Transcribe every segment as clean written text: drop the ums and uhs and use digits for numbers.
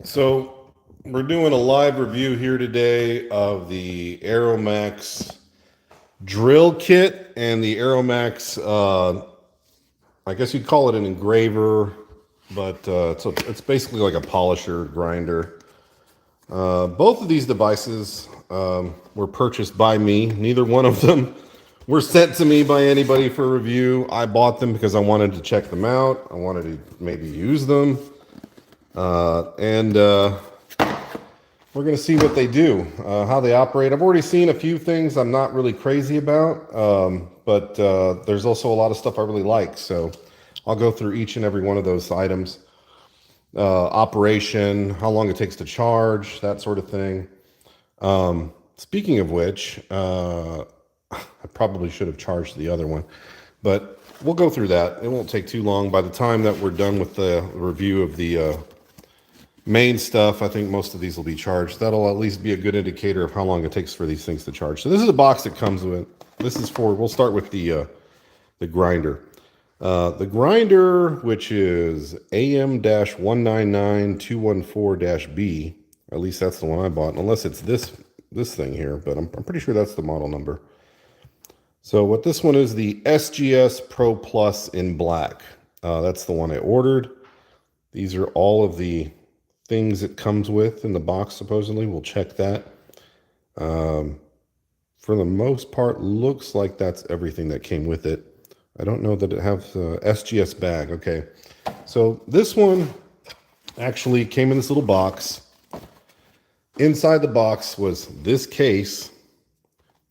So we're doing a live review here today of the Arrowmax drill kit and the Arrowmax, I guess you'd call it an engraver, but it's basically like a polisher grinder. Both of these devices were purchased by me. Neither one of them were sent to me by anybody for review. I bought them because I wanted to check them out. I wanted to maybe use them. And we're going to see what they do, how they operate. I've already seen a few things I'm not really crazy about, but there's also a lot of stuff I really like. So I'll go through each and every one of those items. Operation, how long it takes to charge, that sort of thing. Speaking of which, I probably should have charged the other one, but we'll go through that. It won't take too long. By the time that we're done with the review of the main stuff, I think most of these will be charged. That'll at least be a good indicator of how long it takes for these things to charge. So this is a box that comes with. This is for, we'll start with the grinder. The grinder, which is AM-199214-B, at least that's the one I bought, unless it's this thing here, but I'm pretty sure that's the model number. So what this one is, the SGS Pro Plus in black. That's the one I ordered. These are all of the things it comes with in the box, supposedly. We'll check that. For the most part, looks like that's everything that came with it. I don't know that it has a SGS bag. Okay, so this one actually came in this little box. Inside the box was this case,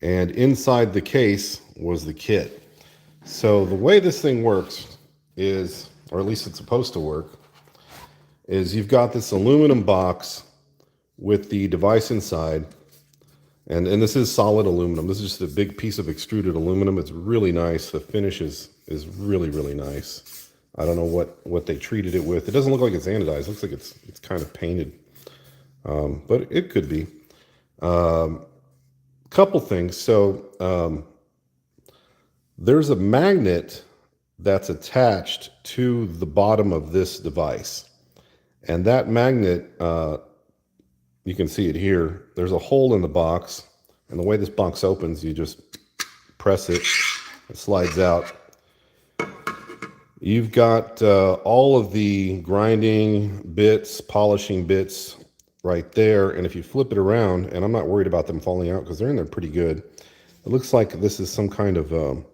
and inside the case was the kit. So the way this thing works is, or at least it's supposed to work, is you've got this aluminum box with the device inside, and this is solid aluminum. This is just a big piece of extruded aluminum. It's really nice. The finish is really, really nice. I don't know what they treated it with. It doesn't look like it's anodized. It looks like it's kind of painted, but it could be. Couple things. So there's a magnet that's attached to the bottom of this device. And that magnet, you can see it here. There's a hole in the box. And the way this box opens, you just press it. It slides out. You've got all of the grinding bits, polishing bits right there. And if you flip it around, and I'm not worried about them falling out because they're in there pretty good. It looks like this is some kind of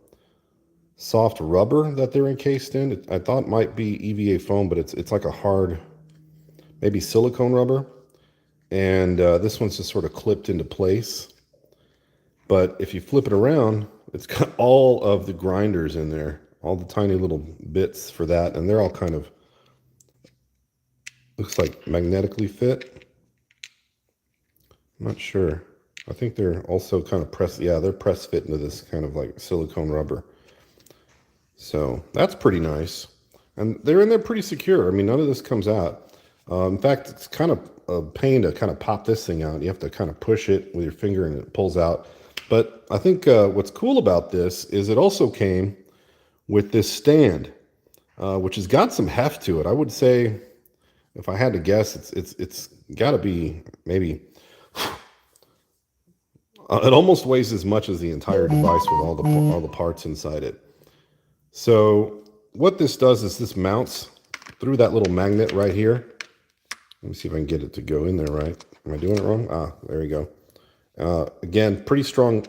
soft rubber that they're encased in. I thought it might be EVA foam, but it's like a hard, maybe silicone rubber. And this one's just sort of clipped into place. But if you flip it around, it's got all of the grinders in there, all the tiny little bits for that. And they're all kind of, looks like magnetically fit. I'm not sure. I think they're also kind of pressed. Yeah, they're press fit into this kind of like silicone rubber. So that's pretty nice. And they're in there pretty secure. I mean, none of this comes out. In fact, it's kind of a pain to kind of pop this thing out. You have to kind of push it with your finger and it pulls out. But I think what's cool about this is it also came with this stand, which has got some heft to it. I would say, if I had to guess, it's got to be maybe, it almost weighs as much as the entire device with all the parts inside it. So what this does is this mounts through that little magnet right here. Let me see if I can get it to go in there right. Am I doing it wrong? Ah, there we go. Again, pretty strong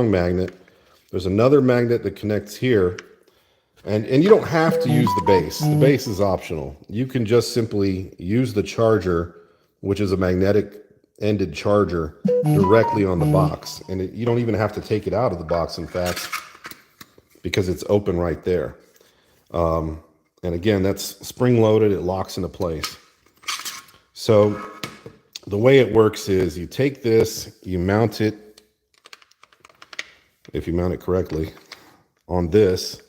magnet. There's another magnet that connects here. And you don't have to use the base. The base is optional. You can just simply use the charger, which is a magnetic ended charger, directly on the box. And you don't even have to take it out of the box, in fact, because it's open right there. And again, that's spring loaded. It locks into place. So the way it works is you take this, you mount it, if you mount it correctly, on this.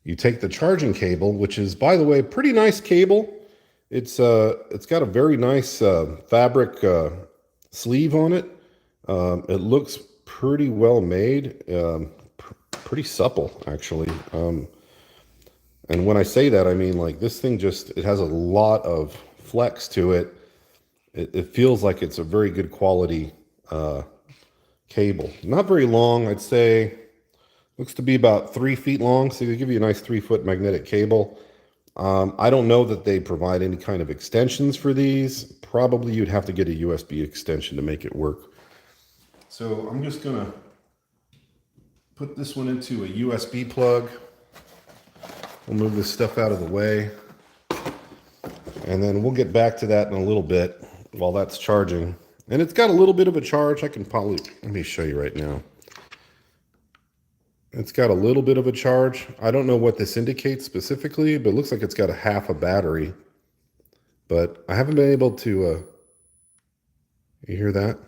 You take the charging cable, which is, by the way, pretty nice cable. It's got a very nice fabric sleeve on it. It looks pretty well made, pretty supple, actually. And when I say that, I mean, like, this thing just, it has a lot of flex to it. It feels like it's a very good quality cable. Not very long, I'd say. Looks to be about 3 feet long, so they give you a nice 3-foot magnetic cable. I don't know that they provide any kind of extensions for these. Probably you'd have to get a USB extension to make it work. So I'm just gonna put this one into a USB plug. We'll move this stuff out of the way. And then we'll get back to that in a little bit while that's charging. And it's got a little bit of a charge. I can probably, let me show you right now. It's got a little bit of a charge. I don't know what this indicates specifically, but it looks like it's got a half a battery. But I haven't been able to, you hear that?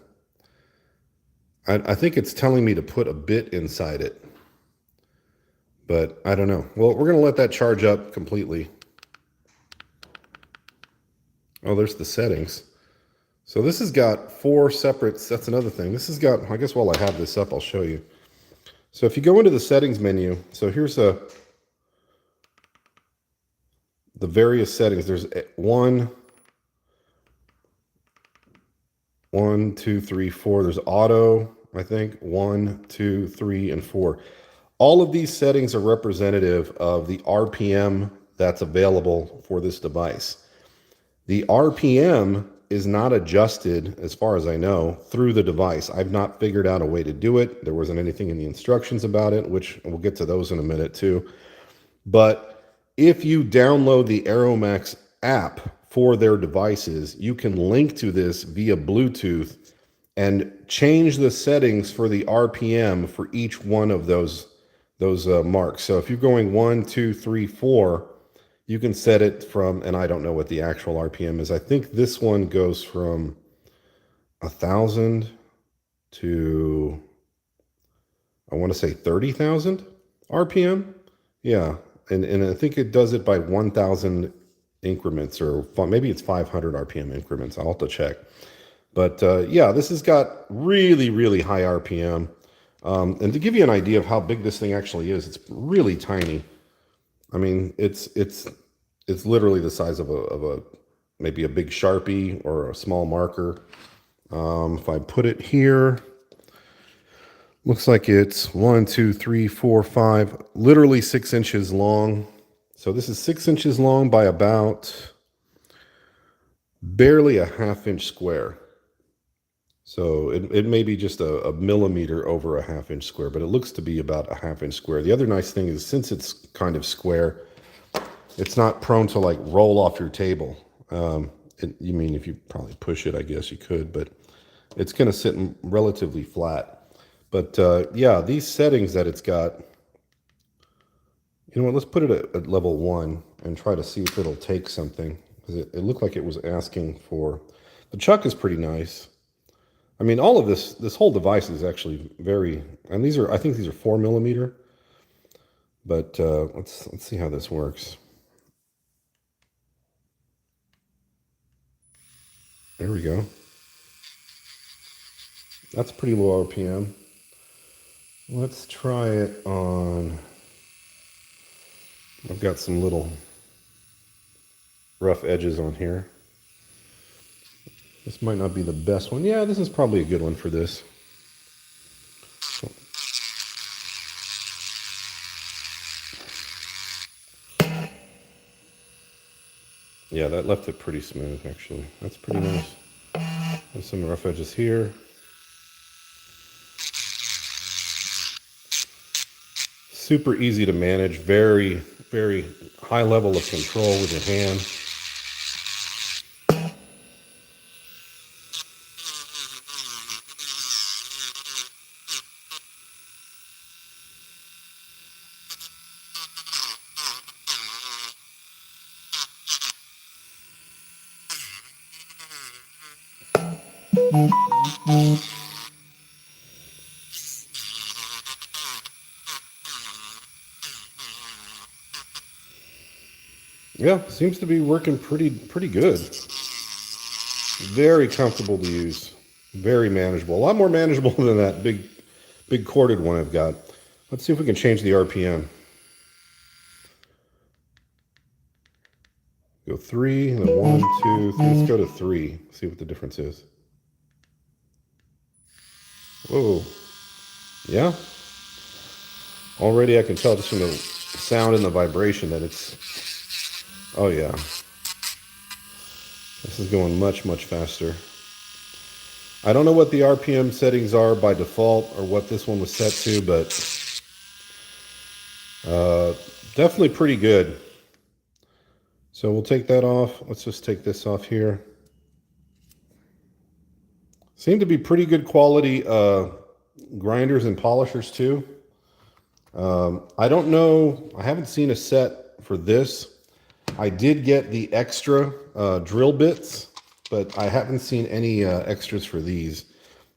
I think it's telling me to put a bit inside it. But I don't know. Well, we're going to let that charge up completely. Oh, there's the settings. So this has got 4 separate, that's another thing. This has got, I guess while I have this up, I'll show you. So if you go into the settings menu, so here's the various settings. There's 1, 2, 3, 4. There's auto, I think, 1, 2, 3, and 4. All of these settings are representative of the RPM that's available for this device. The RPM is not adjusted, as far as I know, through the device. I've not figured out a way to do it. There wasn't anything in the instructions about it, which we'll get to those in a minute too. But if you download the Arrowmax app for their devices, you can link to this via Bluetooth and change the settings for the RPM for each one of those marks. So if you're going 1, 2, 3, 4, you can set it from, and I don't know what the actual RPM is. I think this one goes from 1,000 to, I want to say 30,000 RPM. Yeah, and I think it does it by 1,000 increments, or maybe it's 500 RPM increments. I'll have to check. But yeah, this has got really, really high RPM. And to give you an idea of how big this thing actually is, it's really tiny. I mean, it's literally the size of a maybe a big Sharpie or a small marker. If I put it here, looks like it's 1, 2, 3, 4, 5, literally 6 inches long. So this is 6 inches long by about barely a 1/2 inch square. So it may be just a millimeter over a 1/2 inch square, but it looks to be about a 1/2 inch square. The other nice thing is, since it's kind of square, it's not prone to like roll off your table. You mean if you probably push it, I guess you could, but it's going to sit relatively flat. But yeah, these settings that it's got, you know what, let's put it at level 1 and try to see if it'll take something. Because it looked like it was asking for, the chuck is pretty nice. I mean, all of this whole device is actually very, and these are, I think these are 4 millimeter. But let's see how this works. There we go. That's pretty low RPM. Let's try it on, I've got some little rough edges on here. This might not be the best one. Yeah, this is probably a good one for this. Yeah, that left it pretty smooth, actually. That's pretty nice. There's some rough edges here. Super easy to manage. Very, very high level of control with your hand. Yeah, seems to be working pretty good. Very comfortable to use. Very manageable. A lot more manageable than that big corded one I've got. Let's see if we can change the RPM. Go 3, and then 1, 2, 3. Let's go to 3. See what the difference is. Whoa. Yeah. Already I can tell just from the sound and the vibration that it's... Oh yeah. This is going much, much faster. I don't know what the RPM settings are by default or what this one was set to, but definitely pretty good. So we'll take that off. Let's just take this off here. Seem to be pretty good quality grinders and polishers too. I don't know. I haven't seen a set for this. I did get the extra drill bits, but I haven't seen any extras for these.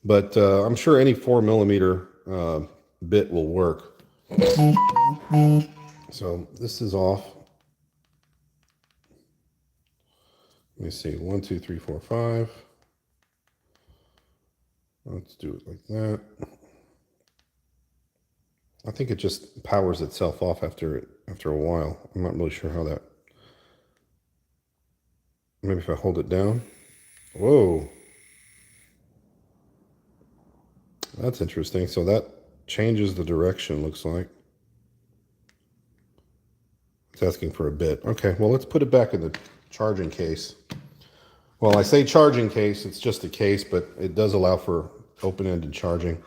But I'm sure any 4mm bit will work. So this is off. Let me see. 1, 2, 3, 4, 5. Let's do it like that. I think it just powers itself off after a while. I'm not really sure how that. Maybe if I hold it down. Whoa. That's interesting. So that changes the direction, looks like. It's asking for a bit. Okay, well, let's put it back in the charging case. Well, I say charging case, it's just a case, but it does allow for open-ended charging.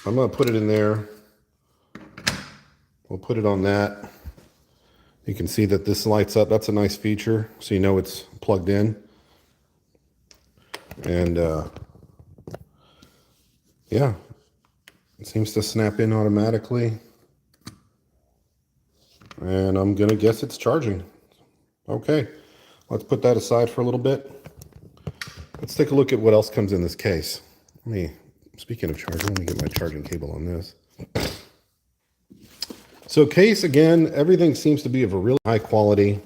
I'm going to put it in there. We'll put it on that. You can see that this lights up. That's a nice feature, so you know it's plugged in. And yeah, it seems to snap in automatically. And I'm going to guess it's charging. Okay, let's put that aside for a little bit. Let's take a look at what else comes in this case. Speaking of charging, let me get my charging cable on this. So case, again, everything seems to be of a really high quality.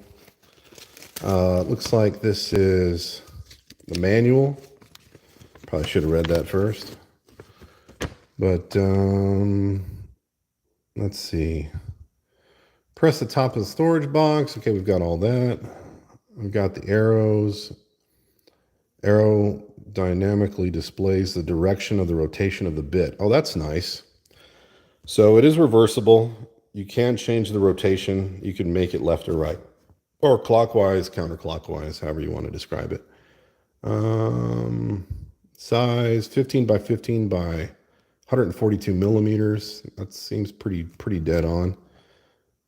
Looks like this is the manual. Probably should have read that first. But let's see. Press the top of the storage box. Okay, we've got all that. We've got the arrows. Arrow dynamically displays the direction of the rotation of the bit. Oh, that's nice. So it is reversible. You can change the rotation. You can make it left or right, or clockwise, counterclockwise, however you want to describe it. Size 15 by 15 by 142 millimeters. That seems pretty dead on.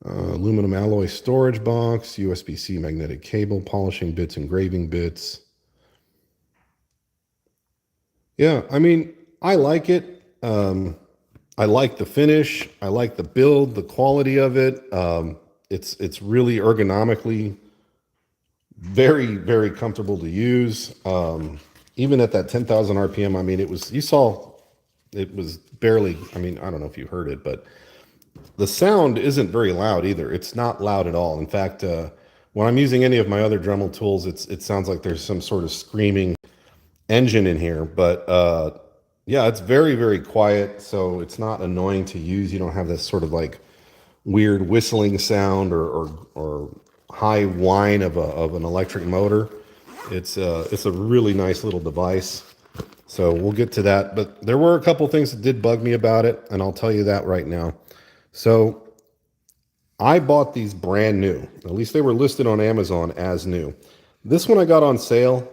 Aluminum alloy storage box, USB-C magnetic cable, polishing bits, engraving bits. Yeah, I mean, I like it. I like the finish. I like the build, the quality of it. It's really ergonomically very, very comfortable to use. Even at that 10,000 RPM, I mean, it was barely, I mean, I don't know if you heard it, but the sound isn't very loud either. It's not loud at all. In fact, when I'm using any of my other Dremel tools, it sounds like there's some sort of screaming engine in here, but yeah, it's very, very quiet, so it's not annoying to use. You don't have this sort of like weird whistling sound or high whine of an electric motor. It's a really nice little device. So we'll get to that, but there were a couple things that did bug me about it, and I'll tell you that right now. So I bought these brand new. At least they were listed on Amazon as new. This one I got on sale.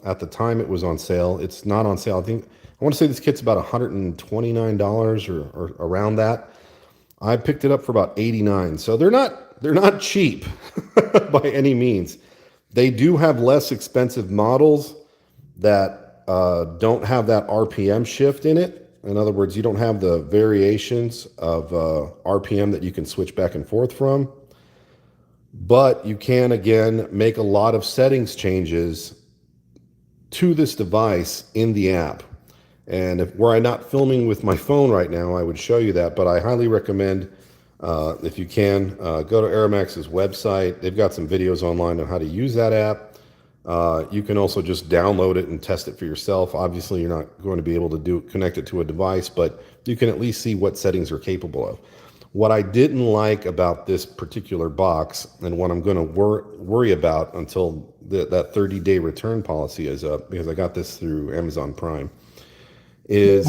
At the time it was on sale. It's not on sale. I want to say this kit's about $129 or around that. I picked it up for about $89. So they're not cheap by any means. They do have less expensive models that don't have that RPM shift in it. In other words, you don't have the variations of RPM that you can switch back and forth from. But you can, again, make a lot of settings changes to this device in the app. And were I not filming with my phone right now, I would show you that. But I highly recommend, if you can, go to Arrowmax's website. They've got some videos online on how to use that app. You can also just download it and test it for yourself. Obviously, you're not going to be able to connect it to a device, but you can at least see what settings are capable of. What I didn't like about this particular box, and what I'm going to worry about until that 30-day return policy is up, because I got this through Amazon Prime, is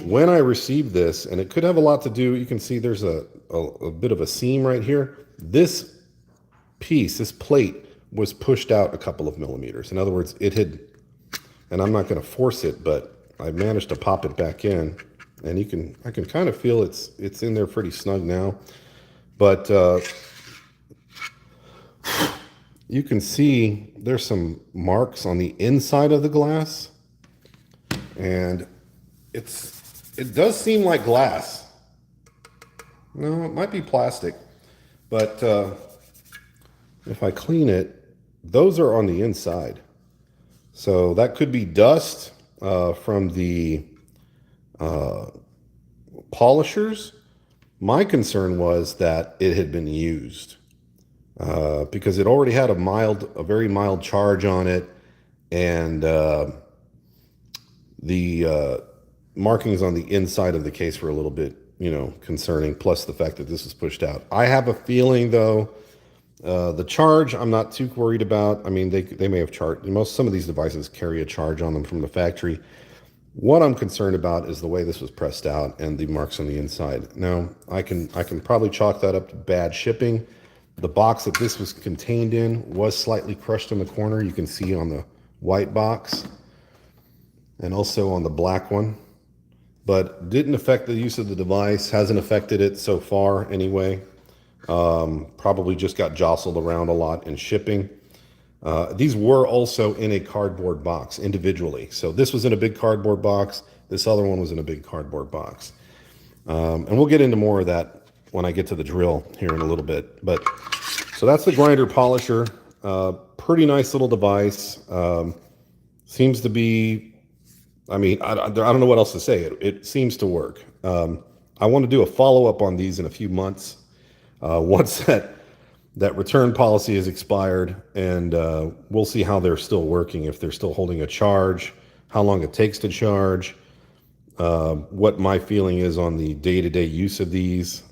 when I received this, and it could have a lot to do, you can see there's a bit of a seam right here. This piece, this plate, was pushed out a couple of millimeters. In other words, it had, and I'm not going to force it, but I managed to pop it back in, and I can kind of feel it's in there pretty snug now. But you can see there's some marks on the inside of the glass, and it does seem like glass. No, it might be plastic, but if I clean it, those are on the inside. So that could be dust from the polishers. My concern was that it had been used because it already had a very mild charge on it, and the markings on the inside of the case were a little bit, concerning, plus the fact that this was pushed out. I have a feeling, though, the charge I'm not too worried about. I mean, they may have charged. Some of these devices carry a charge on them from the factory. What I'm concerned about is the way this was pressed out and the marks on the inside. Now, I can probably chalk that up to bad shipping. The box that this was contained in was slightly crushed in the corner. You can see on the white box and also on the black one, but didn't affect the use of the device. Hasn't affected it so far anyway. Probably just got jostled around a lot in shipping. These were also in a cardboard box individually. So this was in a big cardboard box. This other one was in a big cardboard box. And we'll get into more of that when I get to the drill here in a little bit. But so that's the grinder polisher. Pretty nice little device. Seems to be, I mean, I don't know what else to say. It seems to work. I want to do a follow-up on these in a few months. Once that return policy is expired, and we'll see how they're still working, if they're still holding a charge, how long it takes to charge, what my feeling is on the day-to-day use of these.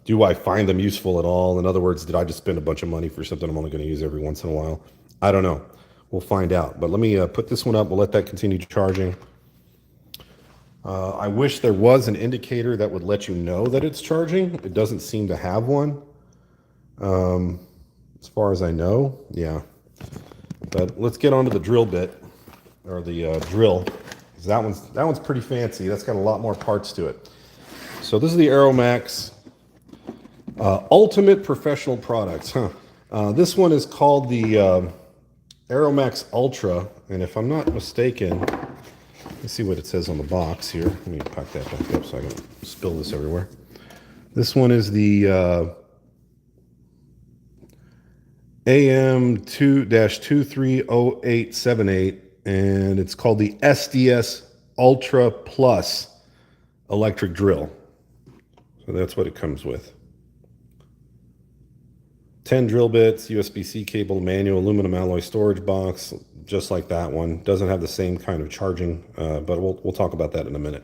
Do I find them useful at all? In other words, did I just spend a bunch of money for something I'm only going to use every once in a while? I don't know. We'll find out. But let me put this one up. We'll let that continue charging. I wish there was an indicator that would let you know that it's charging. It doesn't seem to have one. As far as I know, yeah. But let's get on to the drill bit, or the drill. That one's pretty fancy. That's got a lot more parts to it. So this is the Arrowmax Ultimate Professional Products. This one is called the Arrowmax Ultra, and if I'm not mistaken, let's see what it says on the box here. Let me pack that back up so I don't spill this everywhere. This one is the AM-230876, and it's called the SDS Ultra Plus electric drill. So that's what it comes with. 10 drill bits, USB-C cable, manual, aluminum alloy storage box, just like that one. Doesn't have the same kind of charging, but we'll talk about that in a minute.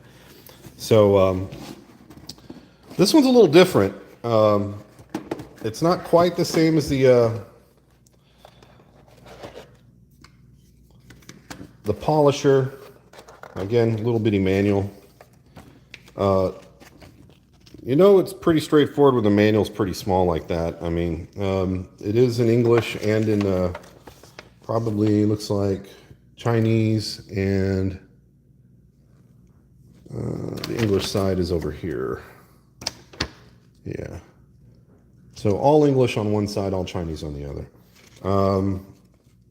So this one's a little different. It's not quite the same as the polisher. Again, little bitty manual. It's pretty straightforward when the manual's pretty small like that. I mean, it is in English and in probably looks like Chinese, and the English side is over here. Yeah. So all English on one side, all Chinese on the other.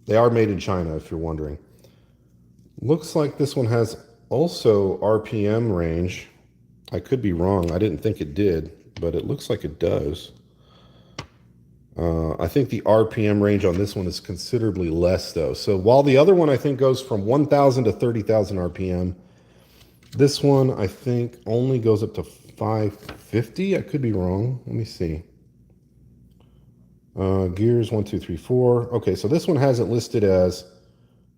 They are made in China, if you're wondering. Looks like this one has also RPM range. I could be wrong. I didn't think it did, but it looks like it does. I think the RPM range on this one is considerably less, though. So while the other one, I think, goes from 1,000 to 30,000 RPM, this one, I think, only goes up to 550. I could be wrong. Let me see. Gears, 1, 2, 3, 4. Okay, so this one has it listed as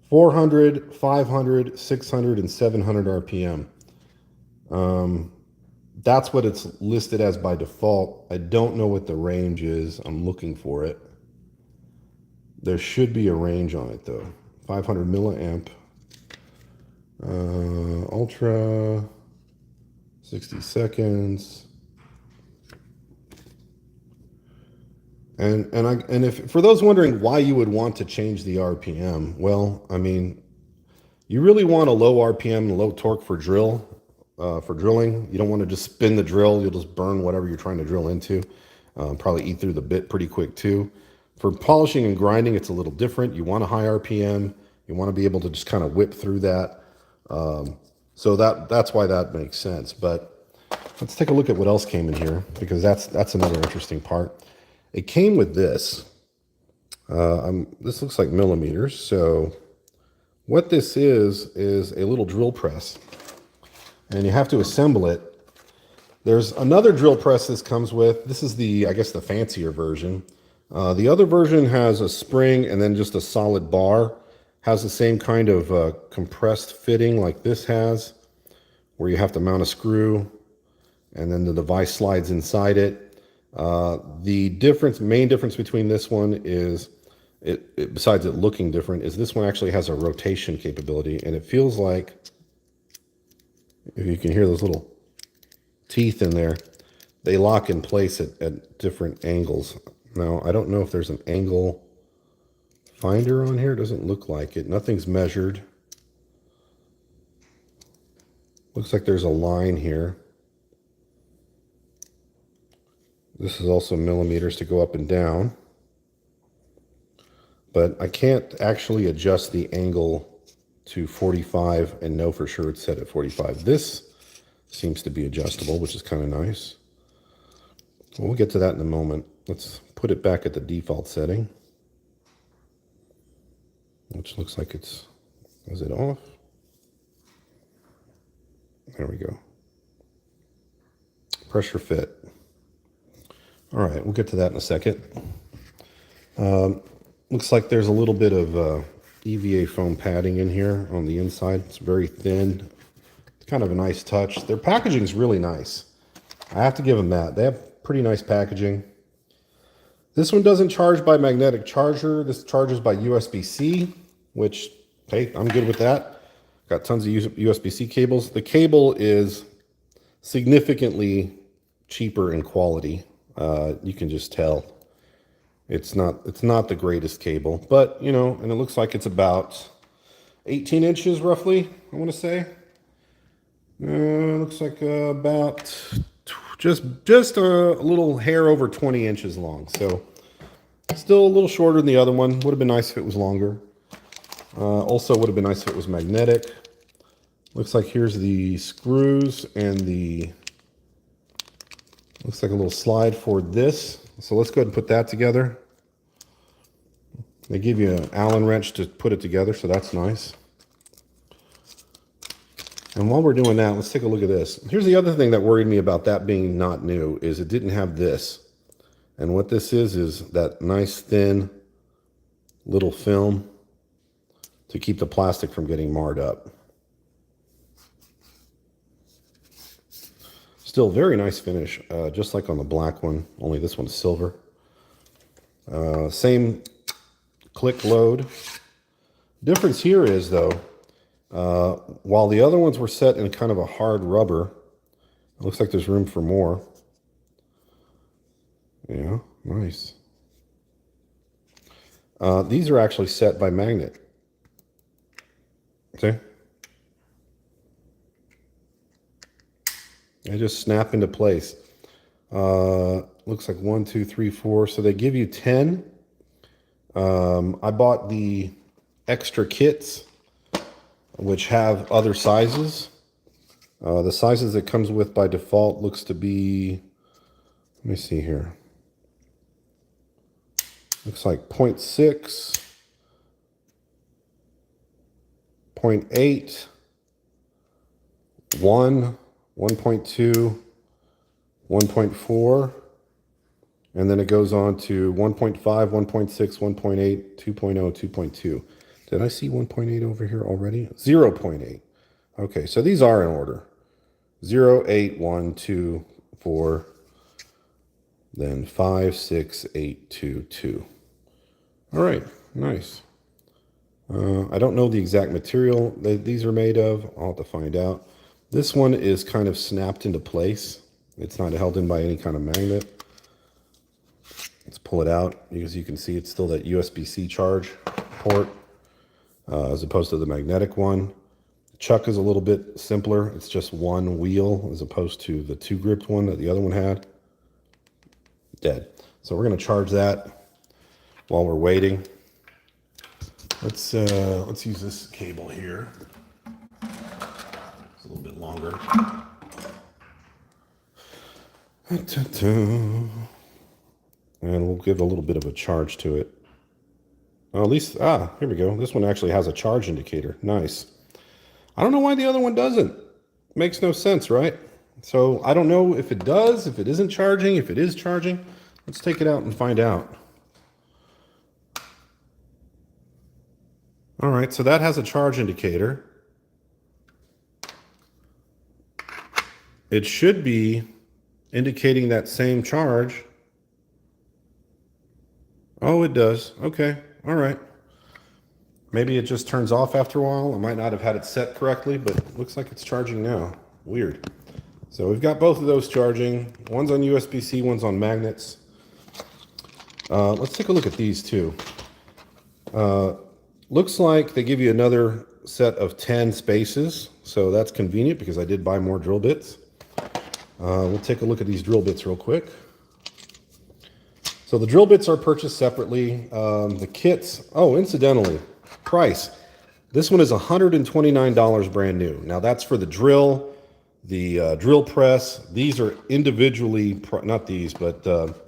400, 500, 600, and 700 RPM. That's what it's listed as by default. I don't know what the range is. I'm looking for it. There should be a range on it though. 500 milliamp. Ultra. 60 seconds. And if for those wondering why you would want to change the RPM, well, I mean, you really want a low RPM and low torque for drilling. You don't want to just spin the drill. You'll just burn whatever you're trying to drill into. Probably eat through the bit pretty quick too. For polishing and grinding, it's a little different. You want a high RPM. You want to be able to just kind of whip through that. So that's why that makes sense. But let's take a look at what else came in here, because that's another interesting part. It came with this. This looks like millimeters. So what this is a little drill press, and you have to assemble it. There's another drill press this comes with. This is I guess the fancier version. The other version has a spring and then just a solid bar. Has the same kind of compressed fitting like this has, where you have to mount a screw and then the device slides inside it. The main difference between this one is, besides it looking different, is this one actually has a rotation capability, and it feels like, if you can hear those little teeth in there, they lock in place at different angles. Now, I don't know if there's an angle finder on here. It doesn't look like it. Nothing's measured. Looks like there's a line here. This is also millimeters to go up and down. But I can't actually adjust the angle to 45 and know for sure it's set at 45. This seems to be adjustable, which is kind of nice. We'll get to that in a moment. Let's put it back at the default setting, which looks like is it off? There we go. Pressure fit. All right, we'll get to that in a second. Looks like there's a little bit of EVA foam padding in here on the inside. It's very thin. It's kind of a nice touch. Their packaging is really nice. I have to give them that. They have pretty nice packaging. This one doesn't charge by magnetic charger. This charges by USB-C, which, hey, I'm good with that. Got tons of USB-C cables. The cable is significantly cheaper in quality. You can just tell. It's not the greatest cable, but you know, and it looks like it's about 18 inches roughly, I want to say. Looks like about just a little hair over 20 inches long. So still a little shorter than the other one. Would have been nice if it was longer. Also would have been nice if it was magnetic. Looks like here's the screws and looks like a little slide for this. So let's go ahead and put that together. They give you an Allen wrench to put it together, so that's nice. And while we're doing that, let's take a look at this. Here's the other thing that worried me about that being not new, is it didn't have this. And what this is that nice thin little film to keep the plastic from getting marred up. Still very nice finish, just like on the black one, only this one's silver. Same click load. Difference here is though, while the other ones were set in kind of a hard rubber, it looks like there's room for more. Yeah, nice. These are actually set by magnet. Okay. They just snap into place. Looks like 1, 2, 3, 4. So they give you 10. I bought the extra kits, which have other sizes. The sizes it comes with by default looks to be, let me see here. Looks like 0.6, 0.8, 1, 1.2, 1.4, and then it goes on to 1.5, 1.6, 1.8, 2.0, 2.2. Did I see 1.8 over here already? 0.8. Okay, so these are in order. 08124, then 56822. All right, nice. I don't know the exact material that these are made of. I'll have to find out. This one is kind of snapped into place. It's not held in by any kind of magnet. Let's pull it out. As you can see, it's still that USB-C charge port, as opposed to the magnetic one. The chuck is a little bit simpler. It's just one wheel as opposed to the two gripped one that the other one had. Dead. So we're going to charge that while we're waiting. Let's use this cable here. It's a little bit longer. And we'll give a little bit of a charge to it. Well, at least, here we go. This one actually has a charge indicator. Nice. I don't know why the other one doesn't. Makes no sense, right? So I don't know if it does, if it isn't charging, if it is charging. Let's take it out and find out. All right, so that has a charge indicator. It should be indicating that same charge. Oh, it does. Okay, all right. Maybe it just turns off after a while. I might not have had it set correctly, but it looks like it's charging now. Weird. So we've got both of those charging. One's on USB-C, one's on magnets. Let's take a look at these two. Looks like they give you another set of 10 spaces, so that's convenient because I did buy more drill bits. We'll take a look at these drill bits real quick. So the drill bits are purchased separately. The kits, oh, incidentally, price. This one is $129 brand new. Now that's for the drill, the drill press. These are individually, not these, but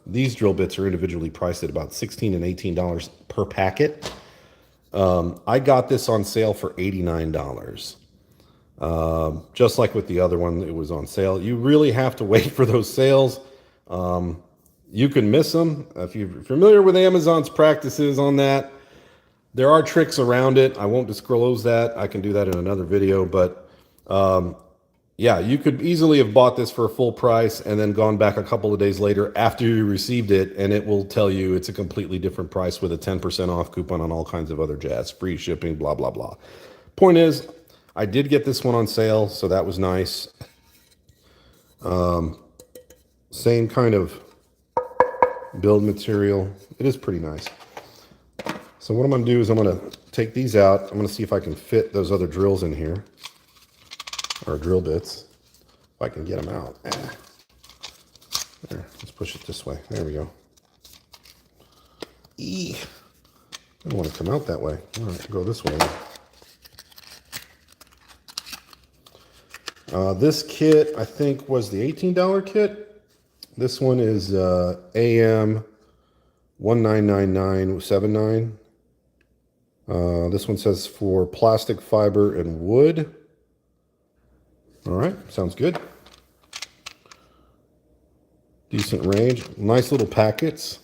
these drill bits are individually priced at about $16 and $18 per packet. I got this on sale for $89. Just like with the other one, it was on sale. You really have to wait for those sales. You can miss them. If you're familiar with Amazon's practices on that, there are tricks around it. I won't disclose that. I can do that in another video, but yeah, you could easily have bought this for a full price and then gone back a couple of days later after you received it, and it will tell you it's a completely different price with a 10% off coupon on all kinds of other jazz, free shipping, blah, blah, blah. Point is, I did get this one on sale, so that was nice. Same kind of build material. It is pretty nice. So what I'm going to do is I'm going to take these out. I'm going to see if I can fit those other drills in here, or drill bits, if I can get them out. There, let's push it this way. There we go. I don't want to come out that way. All right, go this way. This kit, I think, was the $18 kit. This one is AM-199214-B. This one says for plastic, fiber, and wood. All right, sounds good. Decent range. Nice little packets.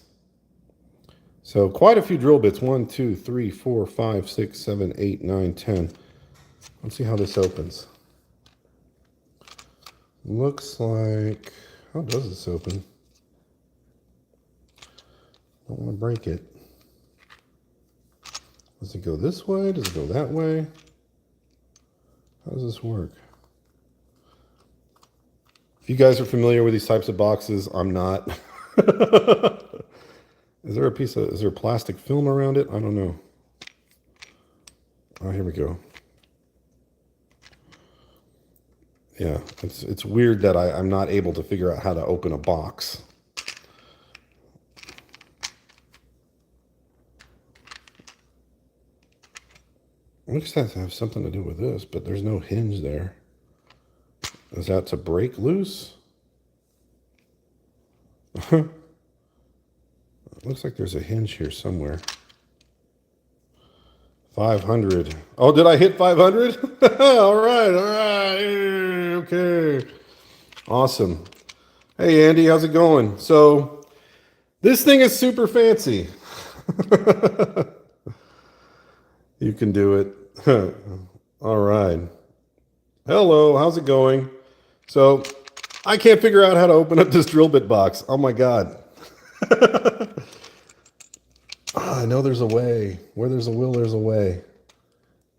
So quite a few drill bits. 1, 2, 3, 4, 5, 6, 7, 8, 9, 10. Let's see how this opens. Looks like, how does this open? Don't want to break it. Does it go this way? Does it go that way? How does this work? If you guys are familiar with these types of boxes, I'm not. Is there a plastic film around it? I don't know. Oh, here we go. Yeah, it's weird that I'm not able to figure out how to open a box. Looks like to have something to do with this, but there's no hinge there. Is that to break loose? Looks like there's a hinge here somewhere. 500. Oh, did I hit 500? All right. Okay. Awesome. Hey, Andy, how's it going? So this thing is super fancy. You can do it. All right. Hello, how's it going? So I can't figure out how to open up this drill bit box. Oh my God. I know there's a way. Where there's a will, there's a way.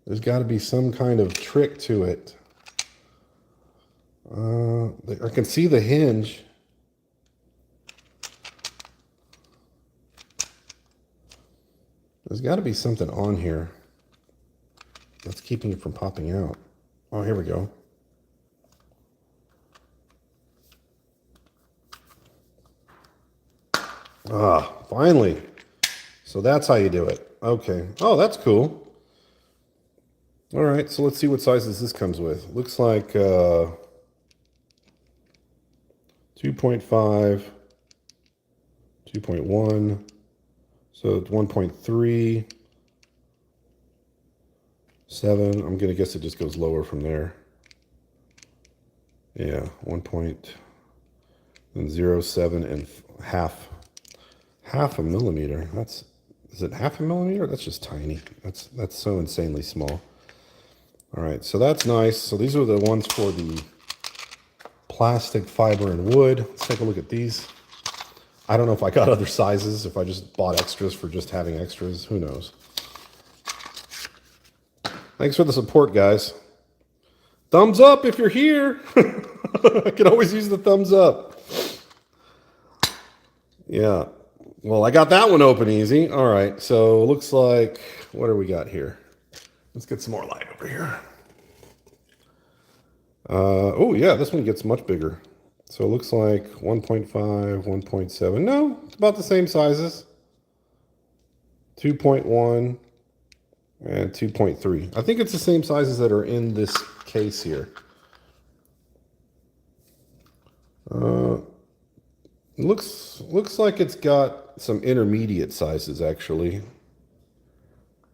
There's got to be some kind of trick to it. I can see the hinge. There's got to be something on here that's keeping it from popping out. Oh, here we go. Ah, finally. So that's how you do it. Okay. Oh, that's cool. All right, so let's see what sizes this comes with. Looks like 2.5, 2.1, so 1.3, 7. I'm going to guess it just goes lower from there. Yeah, 1.07 and half a millimeter. Is it half a millimeter? That's just tiny. That's so insanely small. All right, so that's nice. So these are the ones for the plastic, fiber, and wood. Let's take a look at these. I don't know if I got other sizes, if I just bought extras for just having extras. Who knows? Thanks for the support, guys. Thumbs up if you're here. I can always use the thumbs up. Yeah. Well, I got that one open easy. All right, so looks like, what do we got here? Let's get some more light over here. Oh, yeah, this one gets much bigger. So it looks like 1.5, 1.7. No, it's about the same sizes. 2.1 and 2.3. I think it's the same sizes that are in this case here. Looks like it's got some intermediate sizes, actually.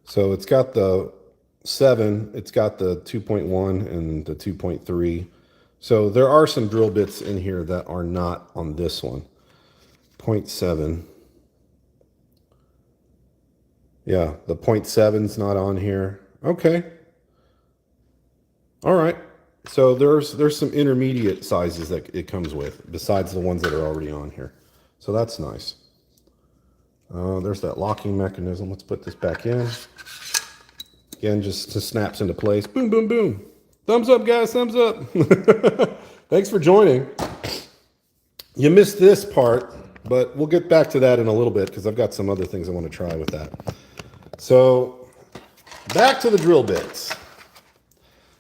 So it's got the 7, it's got the 2.1 and the 2.3. So there are some drill bits in here that are not on this one. 0.7. Yeah, the 0.7's not on here. Okay. All right. So there's some intermediate sizes that it comes with besides the ones that are already on here. So that's nice. There's that locking mechanism. Let's put this back in. Again, just snaps into place. Boom, boom, boom. Thumbs up, guys. Thumbs up. Thanks for joining. You missed this part, but we'll get back to that in a little bit because I've got some other things I want to try with that. So back to the drill bits.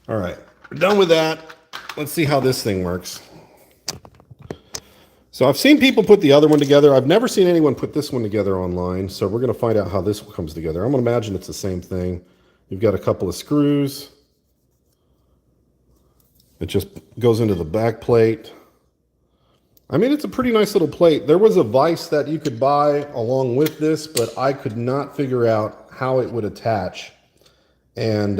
All right, we're done with that. Let's see how this thing works. So I've seen people put the other one together. I've never seen anyone put this one together online. So we're going to find out how this one comes together. I'm going to imagine it's the same thing. You've got a couple of screws. It just goes into the back plate. I mean, it's a pretty nice little plate. There was a vise that you could buy along with this, but I could not figure out how it would attach. And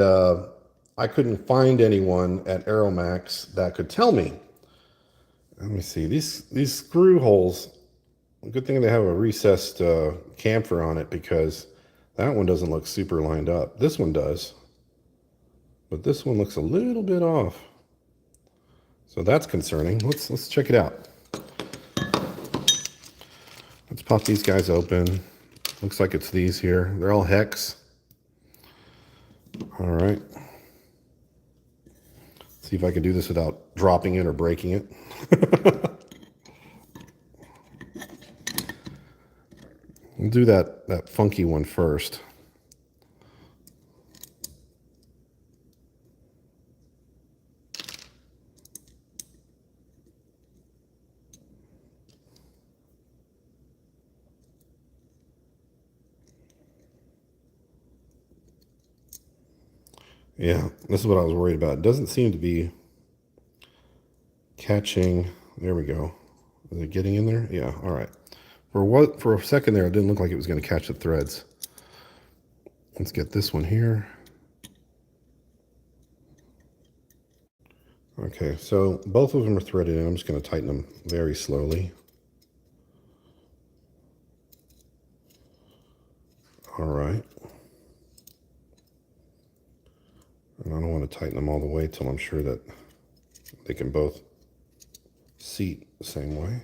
I couldn't find anyone at Arrowmax that could tell me. Let me see. These screw holes, good thing they have a recessed chamfer on it because that one doesn't look super lined up. This one does. But this one looks a little bit off. So that's concerning. Let's check it out. Let's pop these guys open. Looks like it's these here. They're all hex. All right. See if I can do this without dropping it or breaking it. We'll do that funky one first. Yeah, this is what I was worried about. It doesn't seem to be catching. There we go. Is it getting in there? Yeah, all right. For a second there, it didn't look like it was going to catch the threads. Let's get this one here. Okay, so both of them are threaded in. I'm just going to tighten them very slowly. All right. And I don't want to tighten them all the way till I'm sure that they can both seat the same way.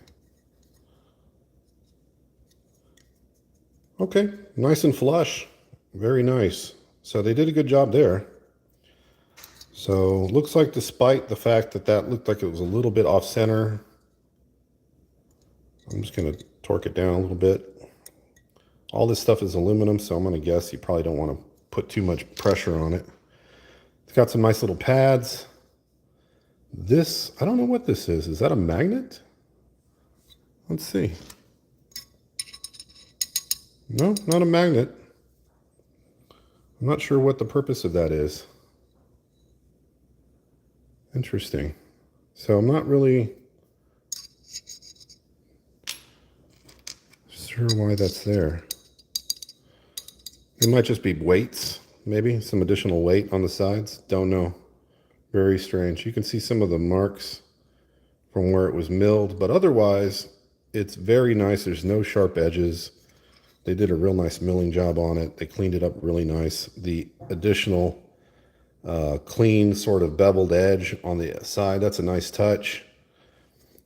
Okay, nice and flush. Very nice. So they did a good job there. So looks like despite the fact that that looked like it was a little bit off center, I'm just going to torque it down a little bit. All this stuff is aluminum, so I'm going to guess you probably don't want to put too much pressure on it. It's got some nice little pads. This, I don't know what this is. Is that a magnet? Let's see. No, not a magnet. I'm not sure what the purpose of that is. Interesting. So I'm not really sure why that's there. It might just be weights, maybe some additional weight on the sides. Don't know. Very strange. You can see some of the marks from where it was milled, but otherwise it's very nice. There's no sharp edges. They did a real nice milling job on it. They cleaned it up really nice. The additional clean sort of beveled edge on the side, that's a nice touch.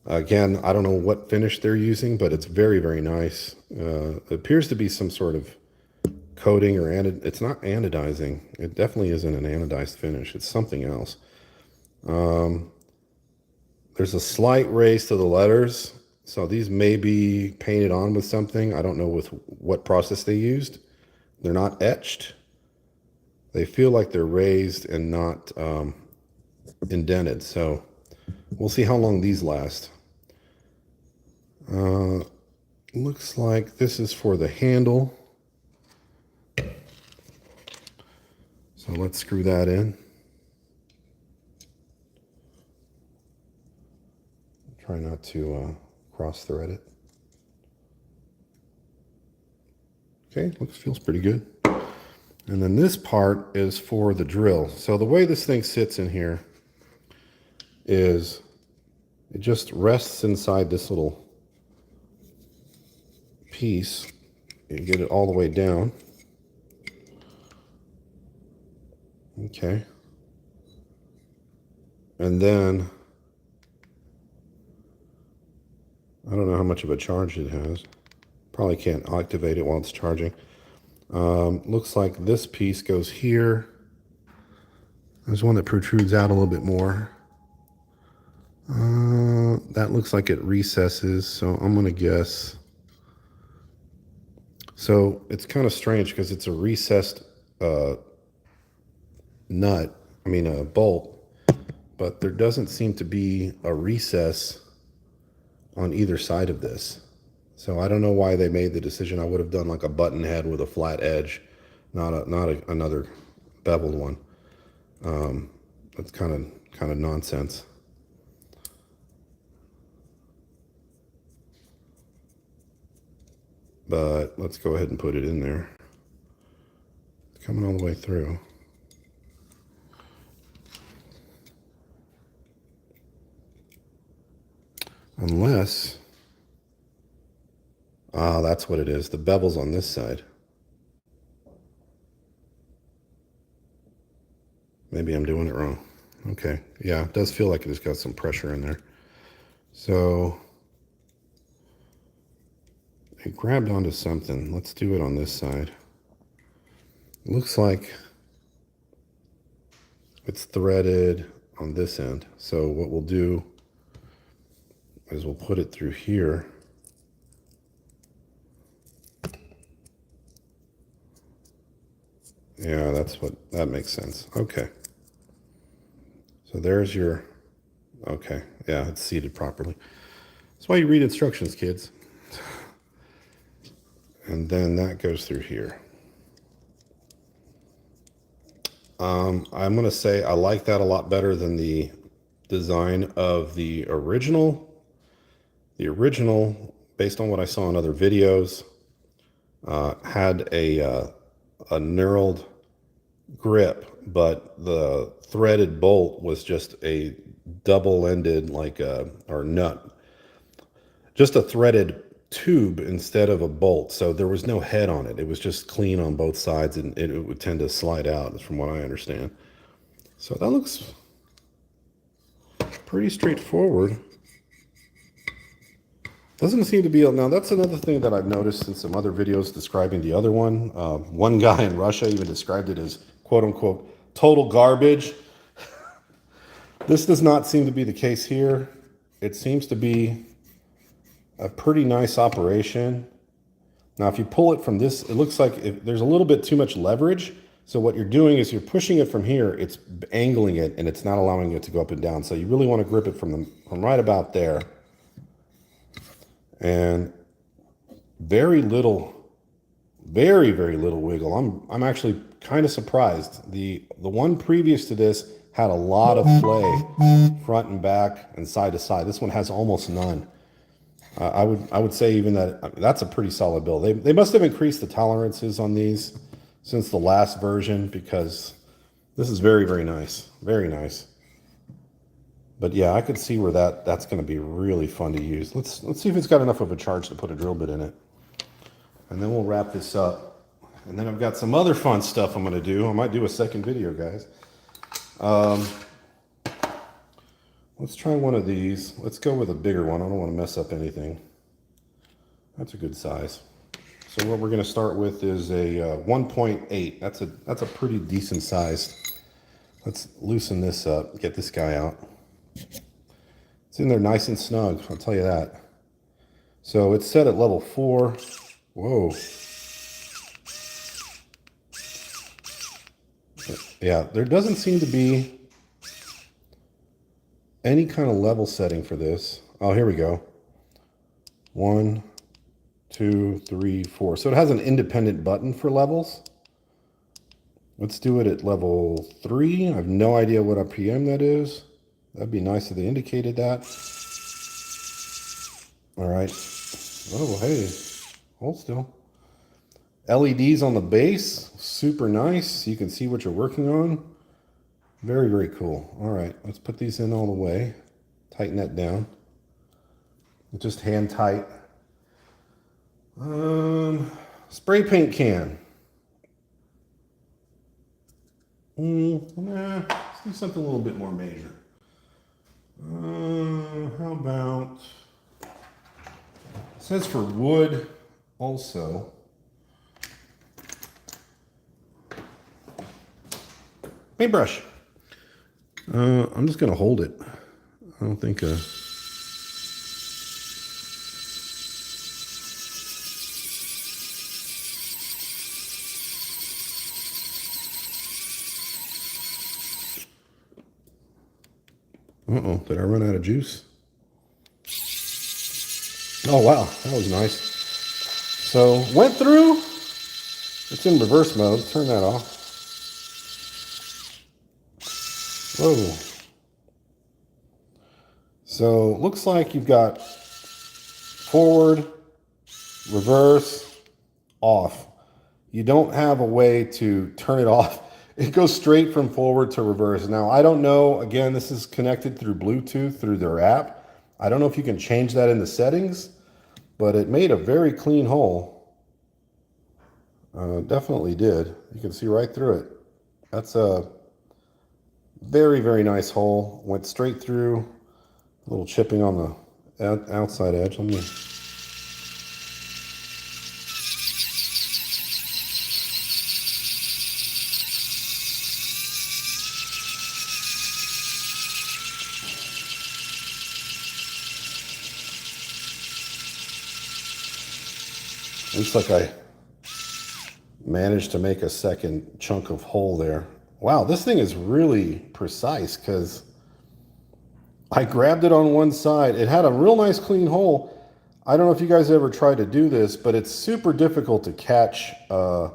Again, I don't know what finish they're using, but it's very, very nice. It appears to be some sort of coating or it's not anodizing. It definitely isn't an anodized finish. It's something else. There's a slight raise to the letters. So these may be painted on with something. I don't know with what process they used. They're not etched. They feel like they're raised and not indented. So we'll see how long these last. Looks like this is for the handle. So let's screw that in. Try not to cross thread it. Okay, feels pretty good. And then this part is for the drill. So the way this thing sits in here is it just rests inside this little piece. You get it all the way down. Okay. And then I don't know how much of a charge it has. Probably can't activate it while it's charging. Looks like this piece goes here. There's one that protrudes out a little bit more. That looks like it recesses, so I'm going to guess. So it's kind of strange because it's a recessed bolt, but there doesn't seem to be a recess on either side of this. So I don't know why they made the decision. I would have done like a button head with a flat edge, not another beveled one. That's kind of nonsense. But let's go ahead and put it in there. It's coming all the way through. Unless, that's what it is. The bevel's on this side. Maybe I'm doing it wrong. Okay, yeah, it does feel like it's got some pressure in there. So it grabbed onto something. Let's do it on this side. It looks like it's threaded on this end. So what we'll do is we'll put it through here. Yeah, that makes sense. Okay. So there's your, okay. Yeah, it's seated properly. That's why you read instructions, kids. And then that goes through here. I'm going to say I like that a lot better than the design of the original. The original, based on what I saw in other videos, had a knurled grip, but the threaded bolt was just a double-ended, or nut, just a threaded tube instead of a bolt. So there was no head on it. It was just clean on both sides, and it would tend to slide out, from what I understand. So that looks pretty straightforward. Doesn't seem to be, now that's another thing that I've noticed in some other videos describing the other one. One guy in Russia even described it as quote unquote total garbage. This does not seem to be the case here. It seems to be a pretty nice operation. Now, if you pull it from this, it looks like there's a little bit too much leverage. So what you're doing is you're pushing it from here, it's angling it, and it's not allowing it to go up and down. So you really want to grip it from right about there. And very little, very little wiggle. I'm actually kind of surprised. The one previous to this had a lot of play, front and back and side to side. This one has almost none. I would say even that's a pretty solid build. They must have increased the tolerances on these since the last version, because this is very nice, very nice. But yeah, I could see where that's going to be really fun to use. Let's see if it's got enough of a charge to put a drill bit in it, and then we'll wrap this up. And then I've got some other fun stuff I'm going to do. I might do a second video, guys. Let's try one of these. Let's go with a bigger one. I don't want to mess up anything. That's a good size. So what we're going to start with is a 1.8. That's a pretty decent size. Let's loosen this up. Get this guy out. It's in there nice and snug, I'll tell you that. So it's set at level 4. Whoa. Yeah, there doesn't seem to be any kind of level setting for this. Oh, here we go. 1, 2, 3, 4. So it has an independent button for levels. Let's do it at level 3. I have no idea what RPM that is. That'd be nice if they indicated that. All right. Oh, hey, hold still. LEDs on the base, super nice. You can see what you're working on. Very cool. All right, let's put these in all the way. Tighten that down. Just hand tight. Spray paint can. Nah, let's do something a little bit more major. How about, it says for wood also. Paintbrush. I'm just going to hold it. I don't think uh-oh, did I run out of juice? Oh, wow, that was nice. So, went through. It's in reverse mode. Turn that off. Whoa. So, looks like you've got forward, reverse, off. You don't have a way to turn it off. It goes straight from forward to reverse. Now, I don't know, again, this is connected through Bluetooth, through their app. I don't know if you can change that in the settings, but it made a very clean hole. Definitely did. You can see right through it. That's a very nice hole. Went straight through. A little chipping on the outside edge. Let me... Looks like I managed to make a second chunk of hole there. Wow, this thing is really precise because I grabbed it on one side. It had a real nice clean hole. I don't know if you guys ever tried to do this, but it's super difficult to catch a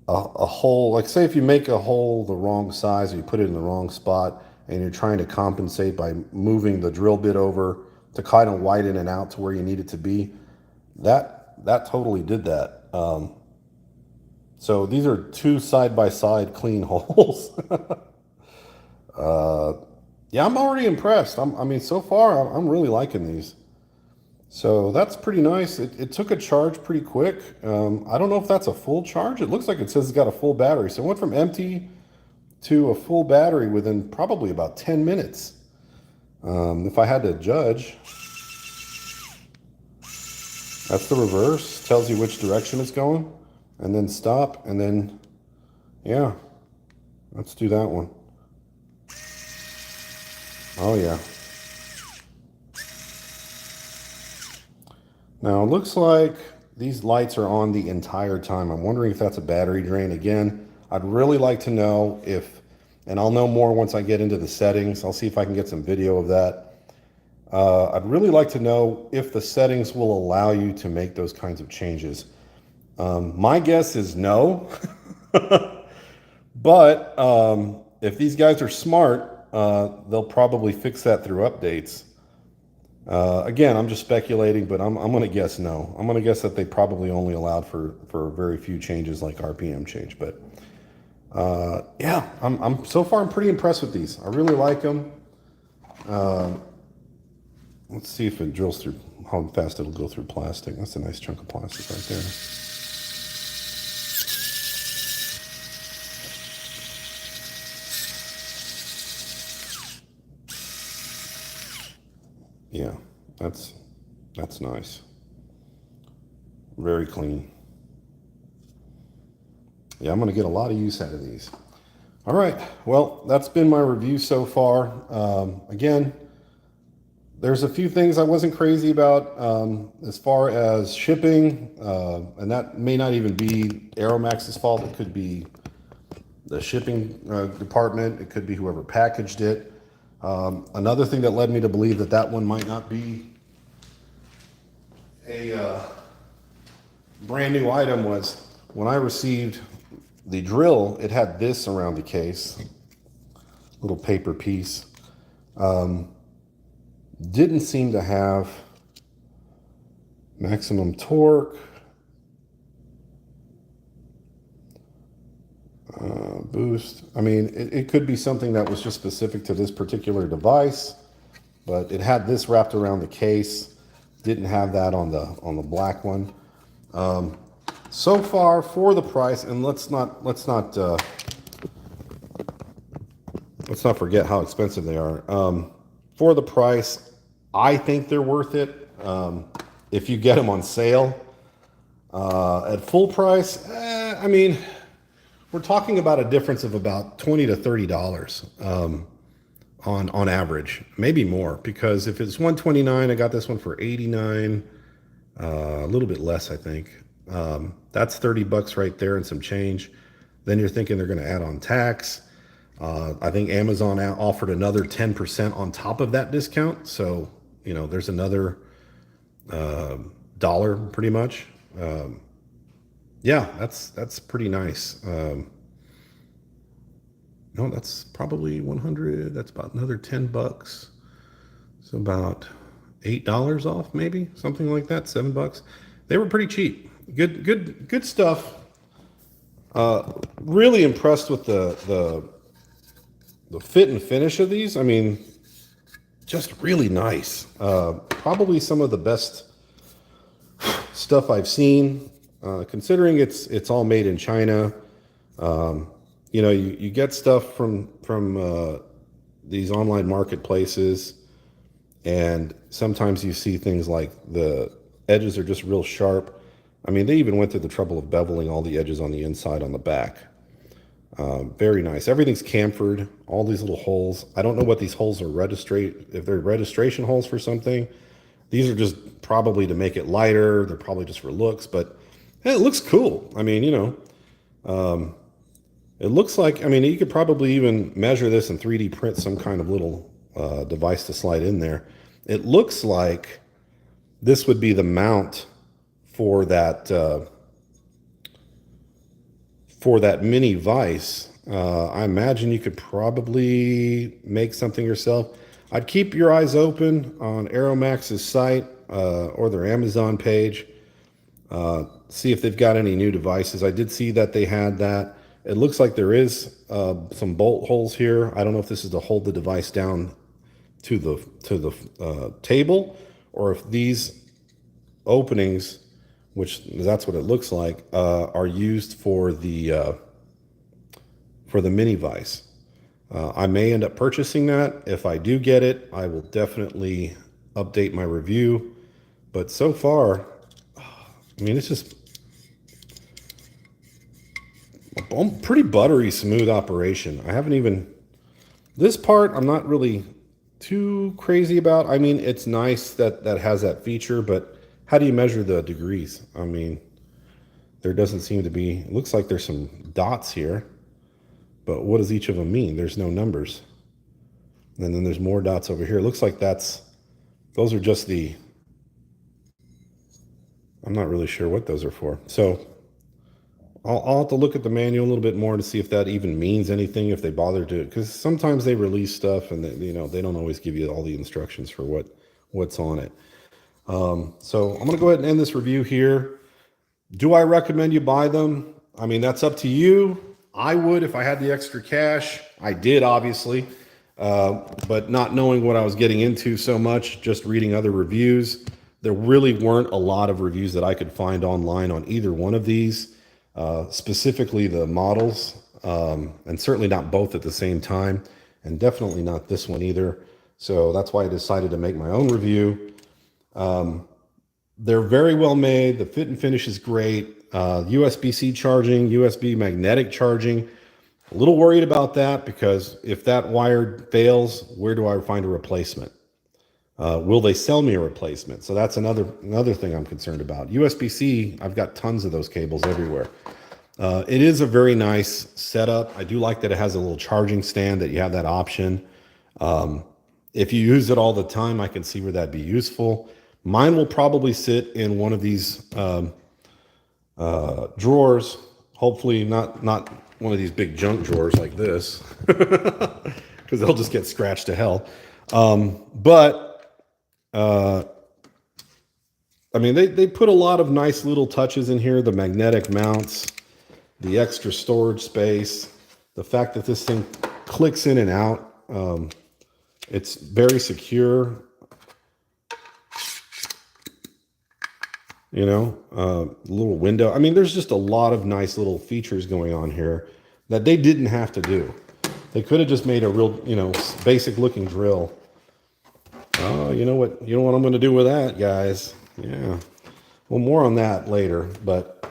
hole. Like say if you make a hole the wrong size or you put it in the wrong spot and you're trying to compensate by moving the drill bit over to kind of widen it out to where you need it to be. That totally did that. So these are two side-by-side clean holes. Yeah, I'm already impressed. I mean, so far, I'm really liking these. So that's pretty nice. It took a charge pretty quick. I don't know if that's a full charge. It looks like it says it's got a full battery. So it went from empty to a full battery within probably about 10 minutes. If I had to judge. That's the reverse. Tells you which direction it's going. And then stop. And then, yeah. Let's do that one. Oh, yeah. Now, it looks like these lights are on the entire time. I'm wondering if that's a battery drain. Again, I'd really like to know if, and I'll know more once I get into the settings. I'll see if I can get some video of that. I'd really like to know if the settings will allow you to make those kinds of changes. My guess is no. But if these guys are smart, they'll probably fix that through updates. Again, I'm just speculating, but I'm going to guess no. I'm going to guess that they probably only allowed for very few changes like RPM change. But yeah, so far I'm pretty impressed with these. I really like them. Let's see if it drills through, how fast it'll go through plastic. That's a nice chunk of plastic right there. Yeah, that's nice. Very clean. Yeah, I'm going to get a lot of use out of these. All right, well, that's been my review so far. Again, there's a few things I wasn't crazy about as far as shipping, and that may not even be Arrowmax's fault. It could be the shipping department. It could be whoever packaged it. Another thing that led me to believe that that one might not be a brand new item was when I received the drill, it had this around the case, little paper piece. Didn't seem to have maximum torque, boost. I mean, it could be something that was just specific to this particular device, but it had this wrapped around the case. Didn't have that on the black one. So far for the price, and let's not forget how expensive they are. For the price, I think they're worth it. If you get them on sale, at full price, I mean, we're talking about a difference of about $20 to $30 on average, maybe more. Because if it's $129, I got this one for $89, a little bit less, I think. That's $30 right there and some change. Then you're thinking they're going to add on tax. I think Amazon offered another 10% on top of that discount. So, you know, there's another dollar pretty much. Yeah, that's pretty nice. No, that's probably 100. That's about another $10. So about $8 off, maybe something like that. $7. They were pretty cheap. Good stuff. Really impressed with the fit and finish of these. I mean, just really nice. Probably some of the best stuff I've seen, considering it's all made in China. You know, you get stuff from these online marketplaces, and sometimes you see things like the edges are just real sharp. I mean, they even went through the trouble of beveling all the edges on the inside on the back. Very nice. Everything's chamfered, all these little holes. I don't know what these holes are if they're registration holes for something. These are just probably to make it lighter. They're probably just for looks, but hey, it looks cool. I mean, you know, it looks like, I mean, you could probably even measure this and 3D print some kind of little device to slide in there. It looks like this would be the mount for that mini vise. I imagine you could probably make something yourself. I'd keep your eyes open on Arrowmax's site or their Amazon page. See if they've got any new devices. I did see that they had that. It looks like there is some bolt holes here. I don't know if this is to hold the device down to the table, or if these openings, which that's what it looks like, are used for the mini vise. I may end up purchasing that. If I do get it, I will definitely update my review. But so far, I mean, it's just a pretty buttery smooth operation. I haven't even, this part I'm not really too crazy about. I mean, it's nice that that has that feature, but how do you measure the degrees? I mean, there doesn't seem to be, it looks like there's some dots here, but what does each of them mean? There's no numbers. And then there's more dots over here. It looks like those are just the, I'm not really sure what those are for. So I'll have to look at the manual a little bit more to see if that even means anything, if they bother to, because sometimes they release stuff and they, they don't always give you all the instructions for what's on it. So I'm going to go ahead and end this review here. Do I recommend you buy them? I mean, that's up to you. I would if I had the extra cash. I did, obviously, but not knowing what I was getting into so much, just reading other reviews, there really weren't a lot of reviews that I could find online on either one of these. Specifically the models, and certainly not both at the same time, and definitely not this one either. So that's why I decided to make my own review. They're very well made. The fit and finish is great. USB-C charging, USB magnetic charging. A little worried about that because if that wire fails, where do I find a replacement? Will they sell me a replacement? So that's another thing I'm concerned about. USB-C, I've got tons of those cables everywhere. It is a very nice setup. I do like that it has a little charging stand, that you have that option. If you use it all the time, I can see where that'd be useful. Mine will probably sit in one of these drawers. Hopefully not one of these big junk drawers like this, because they'll just get scratched to hell. I mean, they put a lot of nice little touches in here. The magnetic mounts, the extra storage space, the fact that this thing clicks in and out. It's very secure. Little window. I mean, there's just a lot of nice little features going on here that they didn't have to do. They could have just made a real, basic looking drill. Oh, you know what I'm going to do with that, guys? Yeah. Well, more on that later. But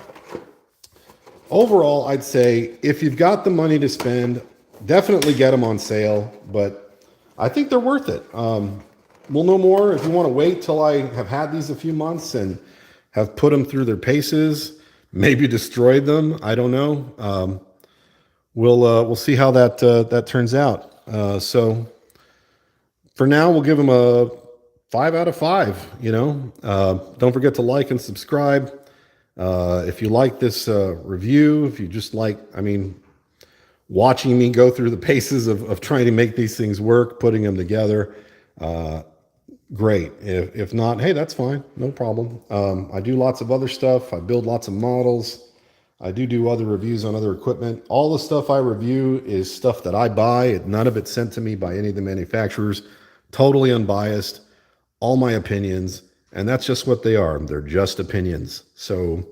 overall, I'd say if you've got the money to spend, definitely get them on sale. But I think they're worth it. We'll know more if you want to wait till I have had these a few months and have put them through their paces, maybe destroyed them. I don't know. We'll see how that turns out. So for now, we'll give them a 5 out of 5. Don't forget to like and subscribe. If you like this review, if you just like, watching me go through the paces of trying to make these things work, putting them together, great. If not, hey, that's fine. No problem. I do lots of other stuff. I build lots of models. I do other reviews on other equipment. All the stuff I review is stuff that I buy. None of it's sent to me by any of the manufacturers. Totally unbiased. All my opinions. And that's just what they are. They're just opinions. So,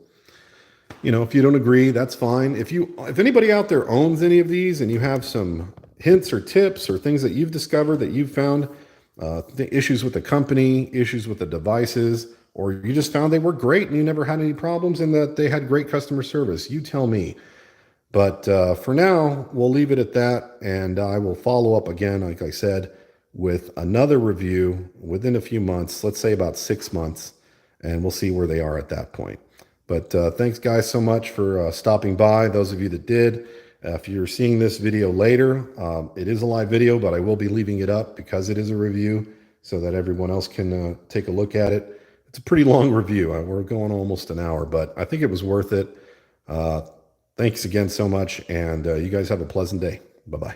if you don't agree, that's fine. If anybody out there owns any of these and you have some hints or tips or things that you've discovered that you've found, the issues with the company, issues with the devices, or you just found they were great and you never had any problems and that they had great customer service, you tell me. But for now, we'll leave it at that, and I will follow up again, like I said, with another review within a few months, let's say about 6 months, and we'll see where they are at that point. But thanks, guys, so much for stopping by, those of you that did. If you're seeing this video later, it is a live video, but I will be leaving it up because it is a review so that everyone else can take a look at it. It's a pretty long review. We're going almost an hour, but I think it was worth it. Thanks again so much, and you guys have a pleasant day. Bye-bye.